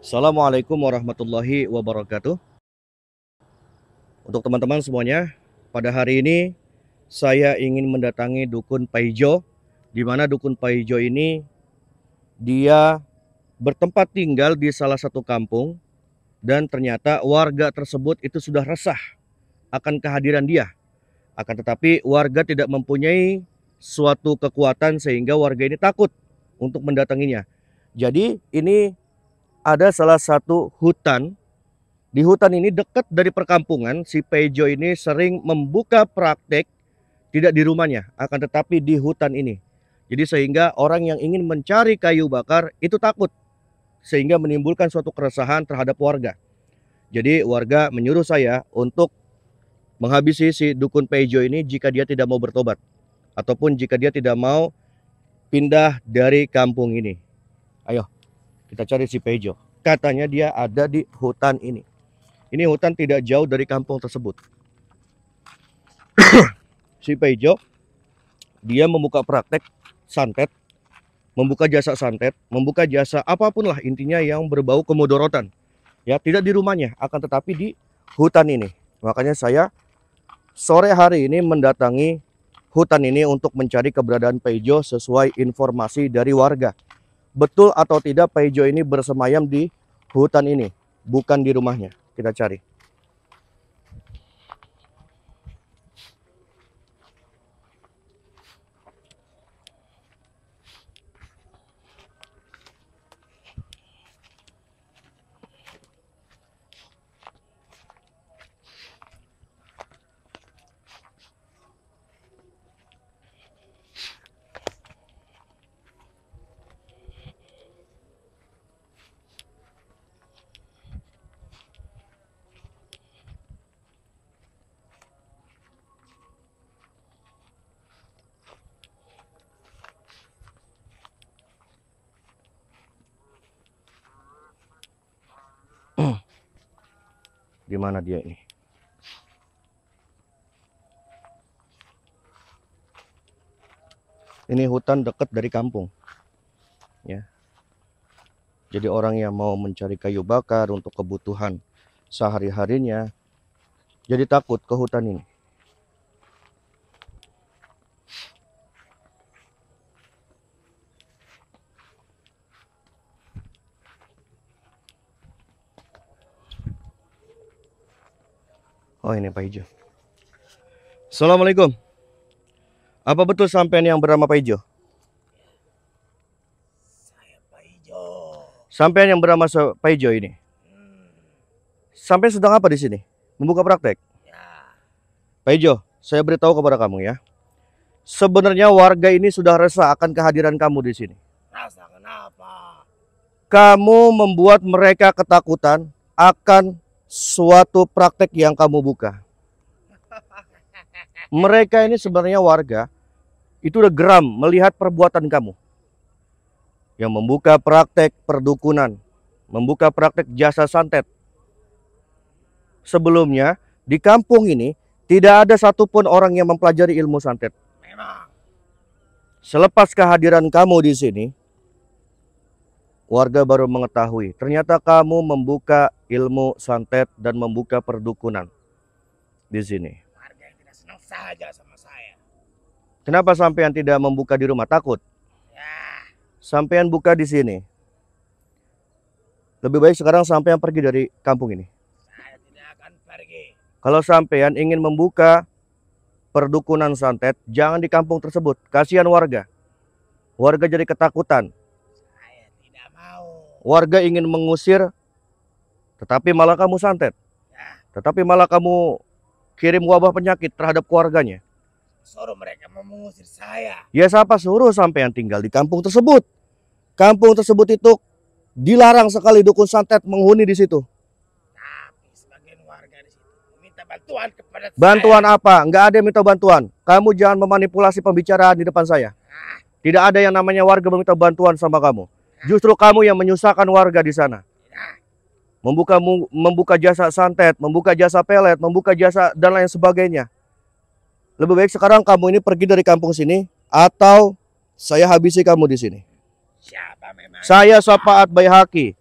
Assalamualaikum warahmatullahi wabarakatuh. Untuk teman-teman semuanya, pada hari ini saya ingin mendatangi Dukun Paijo, di mana Dukun Paijo ini dia bertempat tinggal di salah satu kampung dan ternyata warga tersebut itu sudah resah akan kehadiran dia. Akan tetapi warga tidak mempunyai suatu kekuatan sehingga warga ini takut untuk mendatanginya. Jadi ini ada salah satu hutan. Di hutan ini dekat dari perkampungan, si Paijo ini sering membuka praktek tidak di rumahnya, akan tetapi di hutan ini. Jadi sehingga orang yang ingin mencari kayu bakar itu takut, sehingga menimbulkan suatu keresahan terhadap warga. Jadi warga menyuruh saya untuk menghabisi si Dukun Paijo ini jika dia tidak mau bertobat, ataupun jika dia tidak mau pindah dari kampung ini. Ayo, kita cari si Paijo. Katanya dia ada di hutan ini. Ini hutan tidak jauh dari kampung tersebut. Si Paijo, dia membuka praktek santet, membuka jasa santet, membuka jasa apapun lah intinya yang berbau kemudorotan. Ya, tidak di rumahnya, akan tetapi di hutan ini. Makanya saya sore hari ini mendatangi hutan ini untuk mencari keberadaan Paijo sesuai informasi dari warga. Betul atau tidak Paijo ini bersemayam di hutan ini, bukan di rumahnya. Kita cari. Di mana dia ini? Ini hutan dekat dari kampung. Ya. Jadi orang yang mau mencari kayu bakar untuk kebutuhan sehari-harinya jadi takut ke hutan ini. Oh, ini Paijo. Assalamualaikum. Apa betul sampean yang bernama Paijo? Saya Paijo. Sampean yang bernama Paijo ini. Sampai sedang apa di sini? Membuka praktek. Ya. Paijo, saya beritahu kepada kamu ya. Sebenarnya warga ini sudah resah akan kehadiran kamu di sini. Rasa kenapa? Kamu membuat mereka ketakutan akan suatu praktek yang kamu buka. Mereka ini sebenarnya warga itu udah geram melihat perbuatan kamu. Yang membuka praktek perdukunan, membuka praktek jasa santet. Sebelumnya di kampung ini tidak ada satupun orang yang mempelajari ilmu santet. Memang. Selepas kehadiran kamu di sini, warga baru mengetahui ternyata kamu membuka ilmu santet dan membuka perdukunan di sini. Warga yang tidak senang saja sama saya. Kenapa sampean tidak membuka di rumah? Takut? Ya. Sampean buka di sini. Lebih baik sekarang sampean pergi dari kampung ini. Saya tidak akan pergi. Kalau sampean ingin membuka perdukunan santet, jangan di kampung tersebut. Kasihan warga. Warga jadi ketakutan. Saya tidak mau. Warga ingin mengusir, tetapi malah kamu santet. Ya. Tetapi malah kamu kirim wabah penyakit terhadap keluarganya. Suruh mereka mau mengusir saya. Ya siapa suruh sampean tinggal di kampung tersebut? Kampung tersebut itu dilarang sekali dukun santet menghuni di situ. Tapi sebagian warga di situ minta bantuan kepada Bantuan saya. apa? Enggak ada yang minta bantuan. Kamu jangan memanipulasi pembicaraan di depan saya. Ah, Tidak ada yang namanya warga meminta bantuan sama kamu. Justru kamu yang menyusahkan warga di sana. tidak. Membuka jasa santet, membuka jasa pelet, membuka jasa dan lain sebagainya. Lebih baik sekarang kamu ini pergi dari kampung sini atau saya habisi kamu di sini. Siapa memang? Saya Sapaat Baihaqi.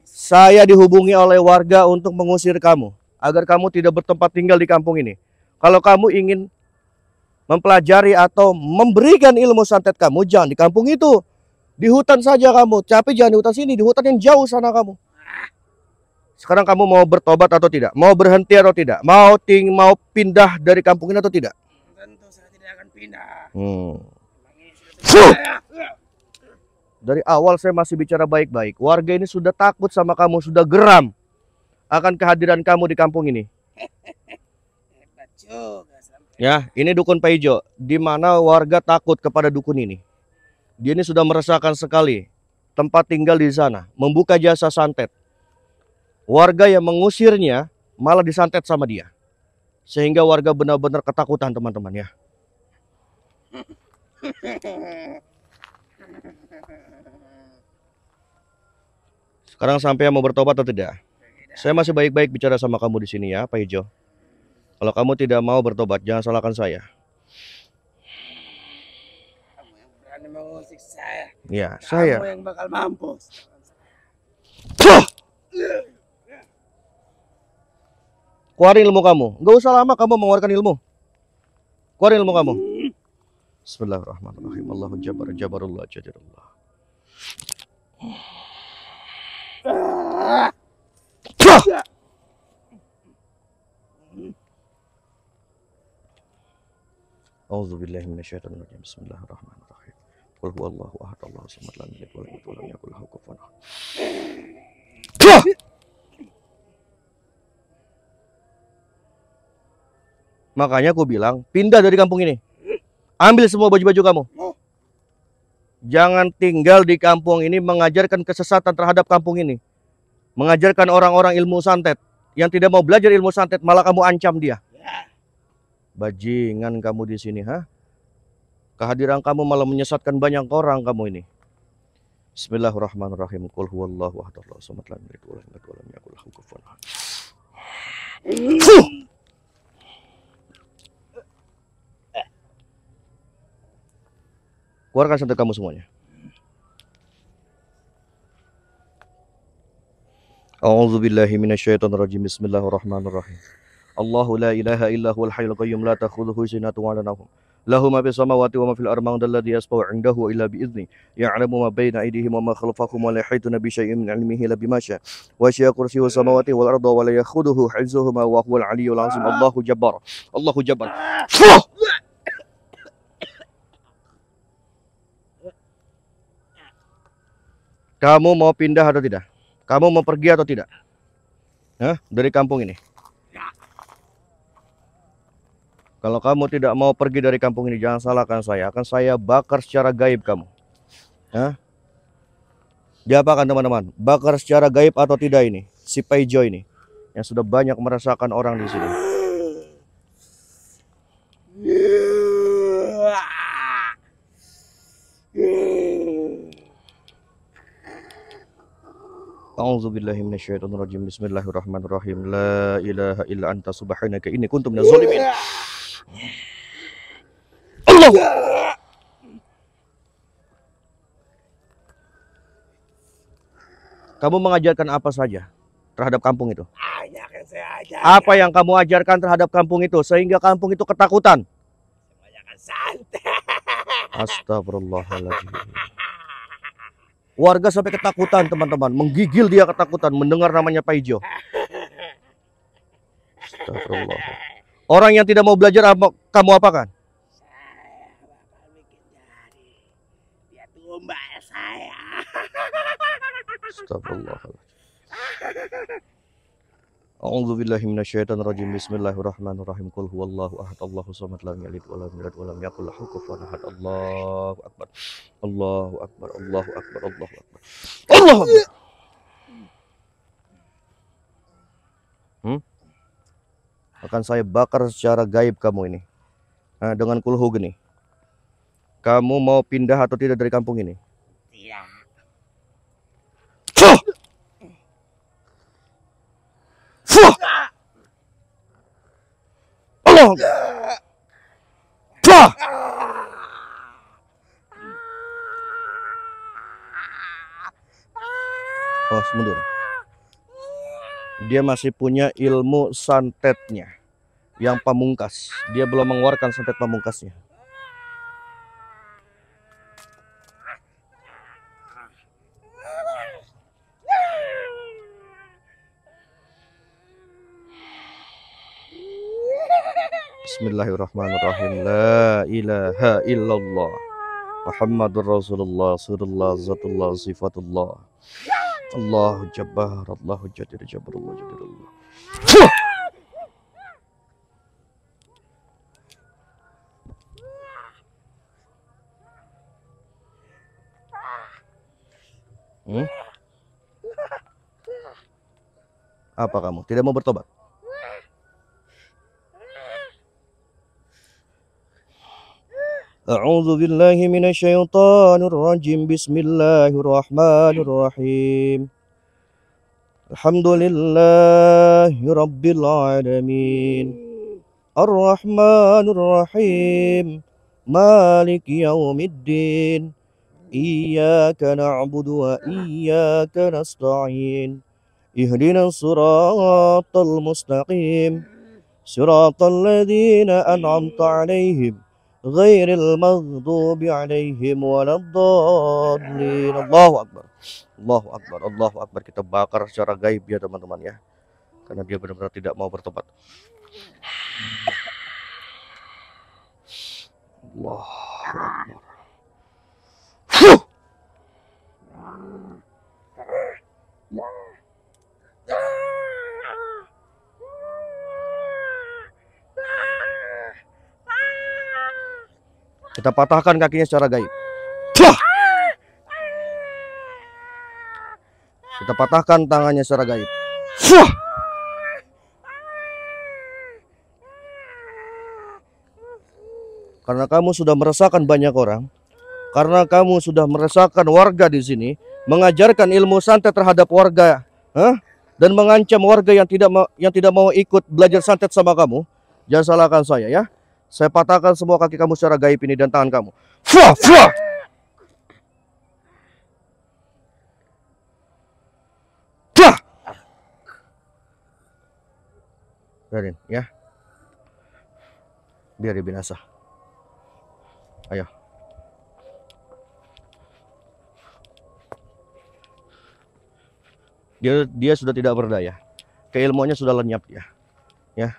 Saya dihubungi oleh warga untuk mengusir kamu agar kamu tidak bertempat tinggal di kampung ini. Kalau kamu ingin mempelajari atau memberikan ilmu santet kamu, jangan di kampung itu. Di hutan saja kamu. Tapi jangan di hutan sini, di hutan yang jauh sana kamu. Sekarang kamu mau bertobat atau tidak? Mau berhenti atau tidak? Mau pindah dari kampung ini atau tidak? Tentu saya tidak akan pindah. Dari awal saya masih bicara baik-baik. Warga ini sudah takut sama kamu, sudah geram akan kehadiran kamu di kampung ini. Hebat juga sampai. Ya, ini dukun Paijo, di mana warga takut kepada dukun ini. Dia ini sudah meresahkan sekali tempat tinggal di sana, membuka jasa santet. Warga yang mengusirnya malah disantet sama dia. Sehingga warga benar-benar ketakutan, teman-teman ya. Sekarang sampai mau bertobat atau tidak? Saya masih baik-baik bicara sama kamu di sini ya, Pak Ijo. Kalau kamu tidak mau bertobat, jangan salahkan saya. Kamu yang berani mengusik saya. Ya, Kamu saya. yang bakal mampus. Keluarin ilmu kamu. Gak usah lama kamu mengeluarkan ilmu. Keluarin ilmu kamu. Bismillahirrahmanirrahim. Allahu jabar jabarullah jajarullah. A'udzubillahi minasyaitonir rajim. Bismillahirrahmanirrahim. Qul huwallahu ahad, Allahu samad, lam yalid walam yulad walam yakul lahu kufuwan ahad. Makanya aku bilang, pindah dari kampung ini. Ambil semua baju-baju kamu. Jangan tinggal di kampung ini mengajarkan kesesatan terhadap kampung ini. Mengajarkan orang-orang ilmu santet. Yang tidak mau belajar ilmu santet, malah kamu ancam dia. Bajingan kamu di sini, ha? Kehadiran kamu malah menyesatkan banyak orang kamu ini. Bismillahirrahmanirrahim. Qul huwallahu ahad, Allahu samad, lam yalid walam yulad walam yakul lahu kufuwan ahad. Keluarkan santet kamu semuanya. A'udzubillahi minasyaitonirrajim. Bismillahirrahmanirrahim. Allahu la ilaha illa huwal hayyul qayyum la ta'khudhuhu sinatun wa la nawm. Lahu ma fis samawati wa ma fil ardi, man dzalladzi yashfa'u 'indahu illa bi idznihi. Ya'lamu ma baina aydihim wa ma khalfahum wa la yuhituna bi syai'in min 'ilmihi illa bima syaa. Wa syaa kursiyyuhu samawati wal arda wa la yakhudhuhu hifdhuhuma wa huwal 'aliyyul 'azim. Allahu jabbar. Allahu jabbar. Kamu mau pindah atau tidak? Kamu mau pergi atau tidak? Hah? Dari kampung ini? Kalau kamu tidak mau pergi dari kampung ini, jangan salahkan saya. Akan saya bakar secara gaib kamu. Hah? Diapakan teman-teman? Bakar secara gaib atau tidak ini? Si Paijo ini. Yang sudah banyak merasakan orang di sini. A'udzubillahi minasyaitonirrajim. Bismillahirrahmanirrahim. La ilaha illa anta subhanaka inni kuntu minaz zalimin. Allah. Kamu mengajarkan apa saja terhadap kampung itu? Banyak yang saya ajar. Apa yang kamu ajarkan terhadap kampung itu sehingga kampung itu ketakutan? Kebanyakan santet. Astagfirullahaladzim. Warga sampai ketakutan teman-teman, menggigil dia ketakutan mendengar namanya Paijo. Astagfirullah. Orang yang tidak mau belajar apa, kamu apakan? Saya bakal bikin jadi dia tumbal saya. Astagfirullahaladzim. A'udzubillahi minasyaitonirrajim. Bismillahirrahmanirrahim. Qul huwallahu ahad, Allahu samad, lam yalid walam yulad walam yakul lahu kufuwan ahad. Allahu akbar. Allahu akbar. Allahu akbar. Allahu akbar. Allahu akbar. Akan saya bakar secara gaib kamu ini. Nah, dengan kulhu gini. Kamu mau pindah atau tidak dari kampung ini? Tidak. Allah. Oh, mundur. Dia masih punya ilmu santetnya yang pamungkas. Dia belum mengeluarkan santet pamungkasnya. Bismillahirrahmanirrahim. La ilaha illallah Muhammadur Rasulullah Surullah Zatullah Sifatullah Allahu Jabbar Allahu Jadir Jabarullah Jadirullah. Apa kamu? Tidak mau bertobat? A'udzu billahi minasyaitonir rajim. Bismillahirrahmanirrahim. Alhamdulillahi rabbil alamin. Ar-Rahmanir Rahim. Maliki yaumiddin. Iyyaka na'budu wa iyyaka nasta'in. Ihdinas siratal mustaqim. Siratal ladzina an'amta 'alaihim ghairil maghdubi 'alaihim waladdallin. Allahu akbar. Allahu akbar. Allahu akbar. Kita bakar secara gaib ya teman-teman ya. Karena dia benar-benar tidak mau bertobat. Allahu akbar. Kita patahkan kakinya secara gaib. Kita patahkan tangannya secara gaib. Karena kamu sudah meresahkan banyak orang, karena kamu sudah meresahkan warga di sini, mengajarkan ilmu santet terhadap warga, dan mengancam warga yang tidak mau ikut belajar santet sama kamu, jangan salahkan saya ya. Saya patahkan semua kaki kamu secara gaib ini dan tangan kamu. Fua, fua. Fua. Biarin ya. Biar dia binasa. Ayo. Dia sudah tidak berdaya. Keilmuannya sudah lenyap ya. Ya.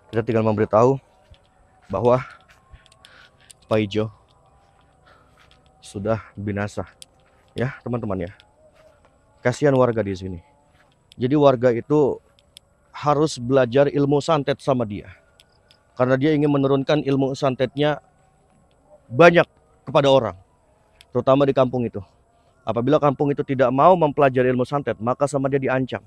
Kita tinggal memberitahu bahwa Paijo sudah binasa. Ya, teman-teman ya. Kasihan warga di sini. Jadi warga itu harus belajar ilmu santet sama dia. Karena dia ingin menurunkan ilmu santetnya banyak kepada orang. Terutama di kampung itu. Apabila kampung itu tidak mau mempelajari ilmu santet, maka sama dia diancam.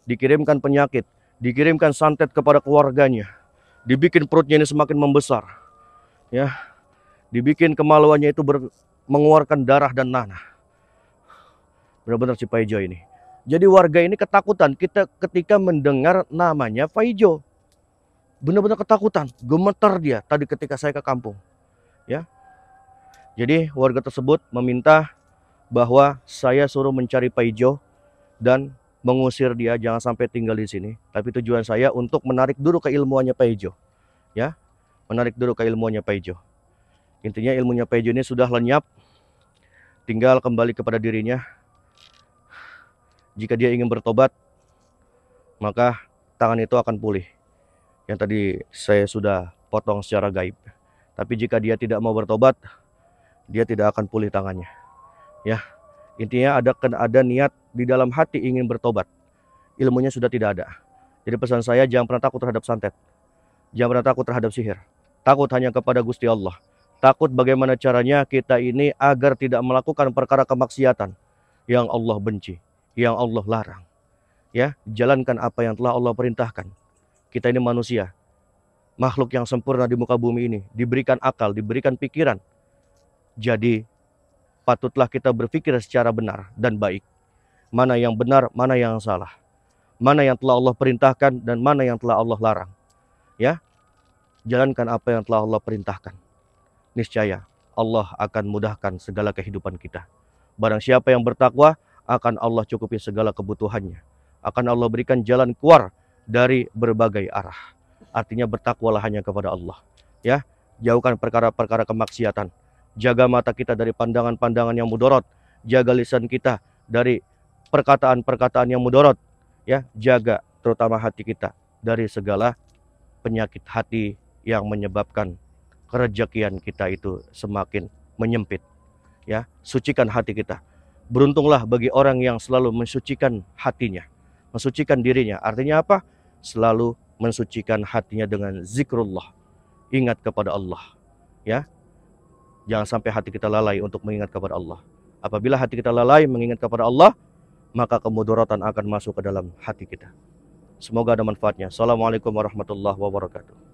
Dikirimkan penyakit. Dikirimkan santet kepada keluarganya, dibikin perutnya ini semakin membesar, ya, dibikin kemaluannya itu mengeluarkan darah dan nanah. Benar-benar si Paijo ini. Jadi warga ini ketakutan ketika mendengar namanya Paijo. Benar-benar ketakutan, gemetar dia tadi ketika saya ke kampung, ya. Jadi warga tersebut meminta bahwa saya suruh mencari Paijo dan mengusir dia jangan sampai tinggal di sini. Tapi tujuan saya untuk menarik dulu keilmuannya Paijo. Ya, menarik dulu keilmuannya Paijo. Intinya ilmunya Paijo ini sudah lenyap. Tinggal kembali kepada dirinya. Jika dia ingin bertobat, maka tangan itu akan pulih. Yang tadi saya sudah potong secara gaib. Tapi jika dia tidak mau bertobat, dia tidak akan pulih tangannya. Ya. Intinya ada niat di dalam hati ingin bertobat. Ilmunya sudah tidak ada. Jadi pesan saya, jangan pernah takut terhadap santet. Jangan pernah takut terhadap sihir. Takut hanya kepada Gusti Allah. Takut bagaimana caranya kita ini agar tidak melakukan perkara kemaksiatan yang Allah benci, yang Allah larang. Ya, jalankan apa yang telah Allah perintahkan. Kita ini manusia, makhluk yang sempurna di muka bumi ini, diberikan akal, diberikan pikiran. Jadi patutlah kita berpikir secara benar dan baik. Mana yang benar, mana yang salah. Mana yang telah Allah perintahkan dan mana yang telah Allah larang. Ya, jalankan apa yang telah Allah perintahkan. Niscaya Allah akan mudahkan segala kehidupan kita. Barang siapa yang bertakwa, akan Allah cukupi segala kebutuhannya. Akan Allah berikan jalan keluar dari berbagai arah. Artinya bertakwalah hanya kepada Allah. Ya, jauhkan perkara-perkara kemaksiatan. Jaga mata kita dari pandangan-pandangan yang mudarat. Jaga lisan kita dari perkataan-perkataan yang mudarat. Ya, jaga terutama hati kita dari segala penyakit hati yang menyebabkan kerejekian kita itu semakin menyempit. Ya, sucikan hati kita. Beruntunglah bagi orang yang selalu mensucikan hatinya, mensucikan dirinya. Artinya apa? Selalu mensucikan hatinya dengan zikrullah. Ingat kepada Allah. Ya, jangan sampai hati kita lalai untuk mengingat kepada Allah. Apabila hati kita lalai mengingat kepada Allah, maka kemudaratan akan masuk ke dalam hati kita. Semoga ada manfaatnya. Assalamualaikum warahmatullahi wabarakatuh.